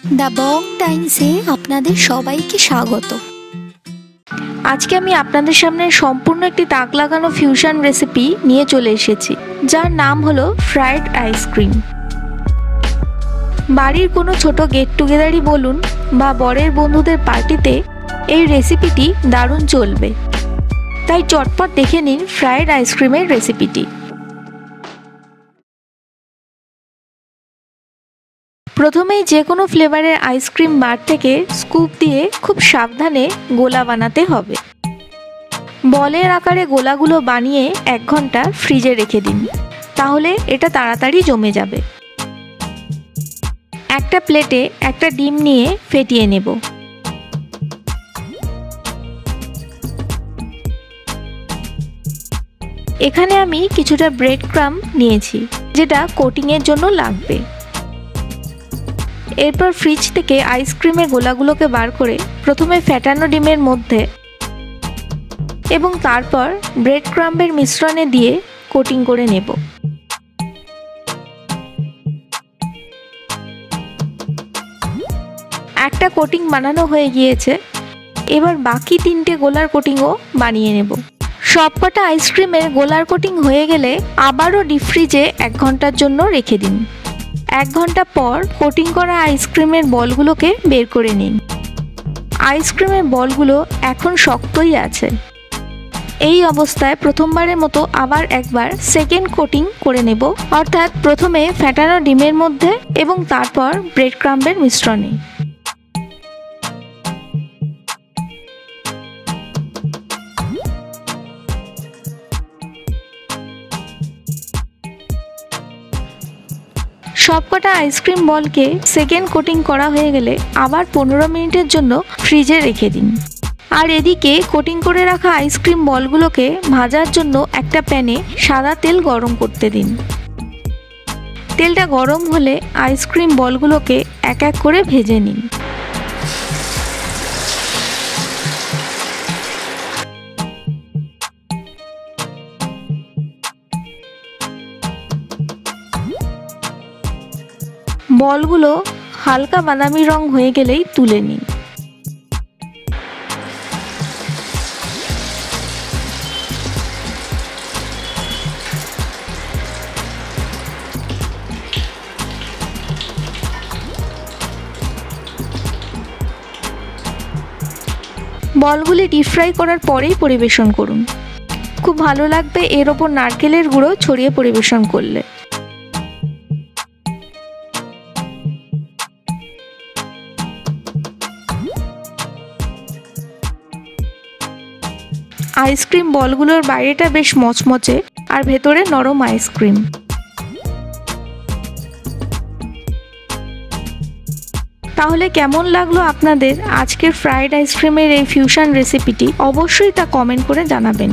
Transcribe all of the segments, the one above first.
The Bong ডাইন্সে আপনাদের সবাইকে স্বাগত। আজকে আমি আপনাদের সামনে সম্পূর্ণ একটি তাক লাগানো ফিউশন রেসিপি নিয়ে চলে এসেছি, যার নাম হলো ফ্রাইড আইসক্রিম। বাড়ির কোনো ছোট গেট টুগেদারই বলুন বা বরের বন্ধুদের পার্টিতে এই রেসিপিটি দারুণ চলবে। তাই চটপট দেখে নিন ফ্রাইড আইসক্রিমের রেসিপিটি। প্রথমেই যে কোনো ফ্লেভারের আইসক্রিম বার থেকে স্কুপ দিয়ে খুব সাবধানে গোলা বানাতে হবে। বলের আকারে গোলাগুলো বানিয়ে 1 ঘন্টা ফ্রিজে রেখে দিন, তাহলে এটা তাড়াতাড়ি জমে যাবে। একটা প্লেটে একটা ডিম নিয়ে ফেটিয়ে নেব। এখানে আমি কিছুটা ব্রেড ক্রাম্ব নিয়েছি, যেটা কোটিংয়ের জন্য লাগবে। এরপর ফ্রিজ থেকে আইসক্রিমের গোলাগুলোকে বার করে প্রথমে ফেটানো ডিমের মধ্যে এবং তারপর ব্রেড ক্রাম্বের মিশ্রণে দিয়ে কোটিং করে নেব। একটা কোটিং বানানো হয়ে গিয়েছে, এবার বাকি 3টে গোলার কোটিংও বানিয়ে নেব। সবকটা আইসক্রিমের গোলার কোটিং হয়ে গেলে আবারও ডিপ ফ্রিজে 1 ঘন্টার জন্য রেখে দিন। 1 ঘন্টা পর কোটিং করা আইসক্রিমের বলগুলোকে বের করে নিন। আইসক্রিমের বলগুলো এখন শক্তই আছে। এই অবস্থায় প্রথমবারের মতো আবার একবার সেকেন্ড কোটিং করে নেব, অর্থাৎ প্রথমে ফেটানো ডিমের মধ্যে এবং তারপর ব্রেড ক্রাম্বের মিশ্রণে। সবকটা আইসক্রিম বলকে সেকেন্ড কোটিং করা হয়ে গেলে আবার 15 মিনিটের জন্য ফ্রিজে রেখে দিন। আর এদিকে কোটিং করে রাখা আইসক্রিম বলগুলোকে ভাজার জন্য একটা প্যানে সাদা তেল গরম করতে দিন। তেলটা গরম হলে আইসক্রিম বলগুলোকে এক এক করে ভেজে নিন। বলগুলো হালকা বাদামি রং হয়ে গেলেই তুলে নিন। বলগুলি ডিপ ফ্রাই করার পরেই পরিবেশন করুন। খুব ভালো লাগবে এর ওপর নারকেলের গুঁড়ো ছড়িয়ে পরিবেশন করলে। আইসক্রিম বলগুলোর বাইরেটা বেশ মচমচে আর ভেতরে নরম আইসক্রিম। তাহলে কেমন লাগলো আপনাদের আজকের ফ্রাইড আইসক্রিমের এই ফিউশন রেসিপিটি? অবশ্যই তা কমেন্ট করে জানাবেন।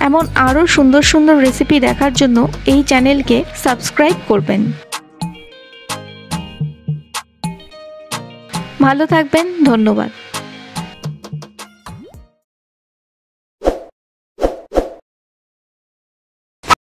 এমন আরও সুন্দর সুন্দর রেসিপি দেখার জন্য এই চ্যানেলকে সাবস্ক্রাইব করবেন। ভালো থাকবেন, ধন্যবাদ।